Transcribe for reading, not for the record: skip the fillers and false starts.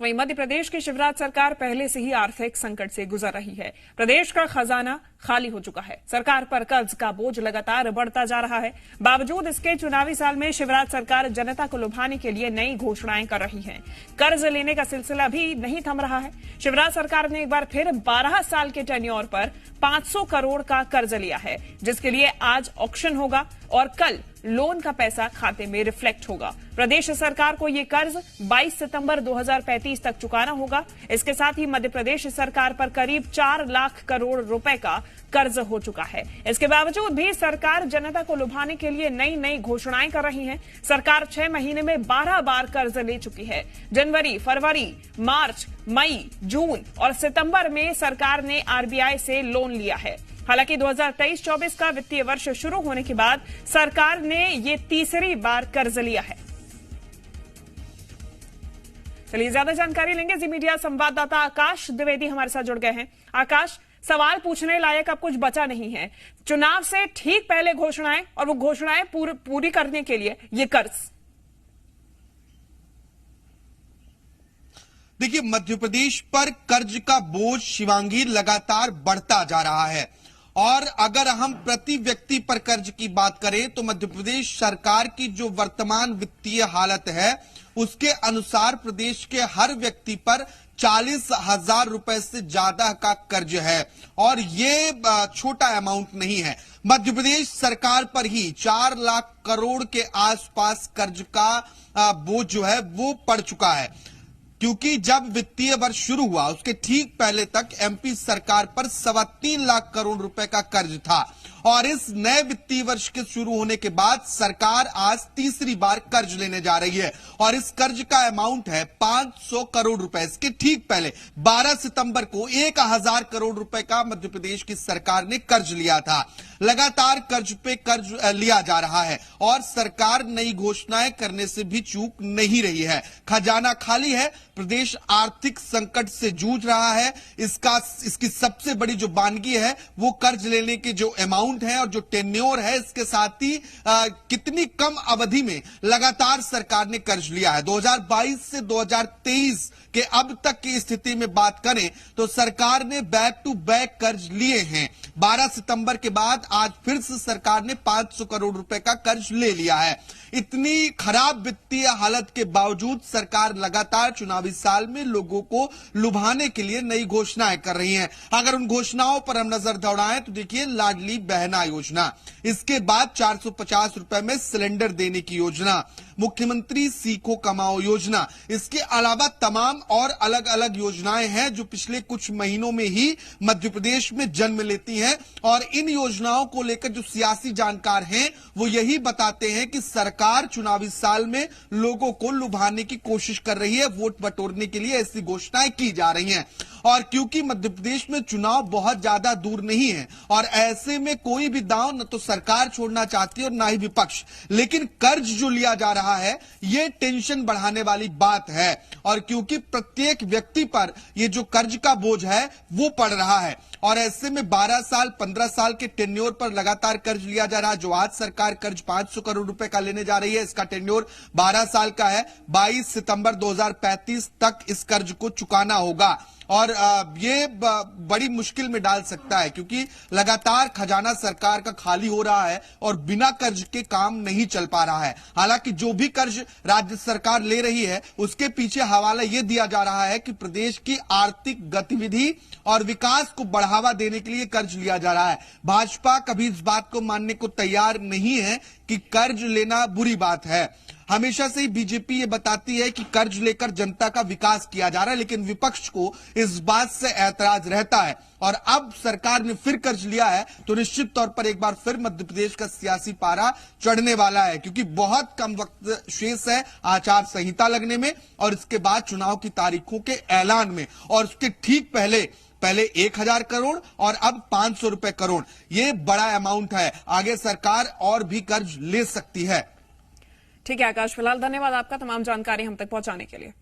वहीं मध्य प्रदेश की शिवराज सरकार पहले से ही आर्थिक संकट से गुजर रही है। प्रदेश का खजाना खाली हो चुका है। सरकार पर कर्ज का बोझ लगातार बढ़ता जा रहा है। बावजूद इसके चुनावी साल में शिवराज सरकार जनता को लुभाने के लिए नई घोषणाएं कर रही है। कर्ज लेने का सिलसिला भी नहीं थम रहा है। शिवराज सरकार ने एक बार फिर 12 साल के टेन्योर पर 500 करोड़ का कर्ज लिया है, जिसके लिए आज ऑक्शन होगा और कल लोन का पैसा खाते में रिफ्लेक्ट होगा। प्रदेश सरकार को यह कर्ज 22 सितंबर 2035 तक चुकाना होगा। इसके साथ ही मध्य प्रदेश सरकार पर करीब 4 लाख करोड़ रुपए का कर्ज हो चुका है। इसके बावजूद भी सरकार जनता को लुभाने के लिए नई नई घोषणाएं कर रही है। सरकार 6 महीने में 12 बार कर्ज ले चुकी है। जनवरी, फरवरी, मार्च, मई, जून और सितंबर में सरकार ने आरबीआई से लोन लिया है। हालांकि 2023-24 का वित्तीय वर्ष शुरू होने के बाद सरकार ने ये तीसरी बार कर्ज लिया है। चलिए ज्यादा जानकारी लेंगे। जी मीडिया संवाददाता आकाश द्विवेदी हमारे साथ जुड़ गए हैं। आकाश, सवाल पूछने लायक अब कुछ बचा नहीं है। चुनाव से ठीक पहले घोषणाएं और वो घोषणाएं पूरी करने के लिए ये कर्ज। देखिए, मध्य प्रदेश पर कर्ज का बोझ शिवांगी लगातार बढ़ता जा रहा है और अगर हम प्रति व्यक्ति पर कर्ज की बात करें तो मध्य प्रदेश सरकार की जो वर्तमान वित्तीय हालत है उसके अनुसार प्रदेश के हर व्यक्ति पर 40,000 रुपए से ज्यादा का कर्ज है और ये छोटा अमाउंट नहीं है। मध्य प्रदेश सरकार पर ही 4 लाख करोड़ के आसपास कर्ज का बोझ जो है वो पड़ चुका है, क्योंकि जब वित्तीय वर्ष शुरू हुआ उसके ठीक पहले तक एमपी सरकार पर 3.25 लाख करोड़ रुपए का कर्ज था और इस नए वित्तीय वर्ष के शुरू होने के बाद सरकार आज तीसरी बार कर्ज लेने जा रही है और इस कर्ज का अमाउंट है 500 करोड़ रुपए। इसके ठीक पहले 12 सितंबर को 1000 करोड़ रुपए का मध्य प्रदेश की सरकार ने कर्ज लिया था। लगातार कर्ज पे कर्ज लिया जा रहा है और सरकार नई घोषणाएं करने से भी चूक नहीं रही है। खजाना खाली है, प्रदेश आर्थिक संकट से जूझ रहा है। इसकी सबसे बड़ी जो बानगी है वो कर्ज लेने के जो अमाउंट है और जो टेन्योर है, इसके साथ ही कितनी कम अवधि में लगातार सरकार ने कर्ज लिया है। 2022 से 2023 के अब तक की स्थिति में बात करें तो सरकार ने बैक टू बैक कर्ज लिए हैं। 12 सितंबर के बाद आज फिर से सरकार ने 500 करोड़ रुपए का कर्ज ले लिया है। इतनी खराब वित्तीय हालत के बावजूद सरकार लगातार चुनावी साल में लोगों को लुभाने के लिए नई घोषणाएं कर रही है। अगर उन घोषणाओं पर हम नजर दौड़ाएं तो देखिए, लाडली बहना योजना, इसके बाद 450 रुपए में सिलेंडर देने की योजना, मुख्यमंत्री सीखो कमाओ योजना, इसके अलावा तमाम और अलग अलग योजनाएं हैं जो पिछले कुछ महीनों में ही मध्य प्रदेश में जन्म लेती हैं और इन योजनाओं को लेकर जो सियासी जानकार हैं वो यही बताते हैं कि सरकार चुनावी साल में लोगों को लुभाने की कोशिश कर रही है, वोट बटोरने के लिए ऐसी घोषणाएं की जा रही हैं। और क्योंकि मध्य प्रदेश में चुनाव बहुत ज्यादा दूर नहीं है और ऐसे में कोई भी दांव न तो सरकार छोड़ना चाहती है और ना ही विपक्ष, लेकिन कर्ज जो लिया जा रहा है ये टेंशन बढ़ाने वाली बात है और क्योंकि प्रत्येक व्यक्ति पर ये जो कर्ज का बोझ है वो पड़ रहा है और ऐसे में 12 साल 15 साल के टेन्योर पर लगातार कर्ज लिया जा रहा है। जो आज सरकार कर्ज 500 करोड़ रुपए का लेने जा रही है, इसका टेन्योर 12 साल का है। 22 सितंबर 2035 तक इस कर्ज को चुकाना होगा और ये बड़ी मुश्किल में डाल सकता है क्योंकि लगातार खजाना सरकार का खाली हो रहा है और बिना कर्ज के काम नहीं चल पा रहा है। हालांकि जो भी कर्ज राज्य सरकार ले रही है उसके पीछे हवाला यह दिया जा रहा है कि प्रदेश की आर्थिक गतिविधि और विकास को बढ़ावा देने के लिए कर्ज लिया जा रहा है। भाजपा कभी इस बात को मानने को तैयार नहीं है कि कर्ज लेना बुरी बात है। हमेशा से ही बीजेपी ये बताती है कि कर्ज लेकर जनता का विकास किया जा रहा है, लेकिन विपक्ष को इस बात से ऐतराज रहता है और अब सरकार ने फिर कर्ज लिया है तो निश्चित तौर पर एक बार फिर मध्य प्रदेश का सियासी पारा चढ़ने वाला है क्योंकि बहुत कम वक्त शेष है आचार संहिता लगने में और इसके बाद चुनाव की तारीखों के ऐलान में और उसके ठीक पहले 1000 करोड़ और अब 500 रुपए करोड़, ये बड़ा अमाउंट है। आगे सरकार और भी कर्ज ले सकती है। ठीक है आकाश, फिलहाल धन्यवाद आपका तमाम जानकारी हम तक पहुंचाने के लिए।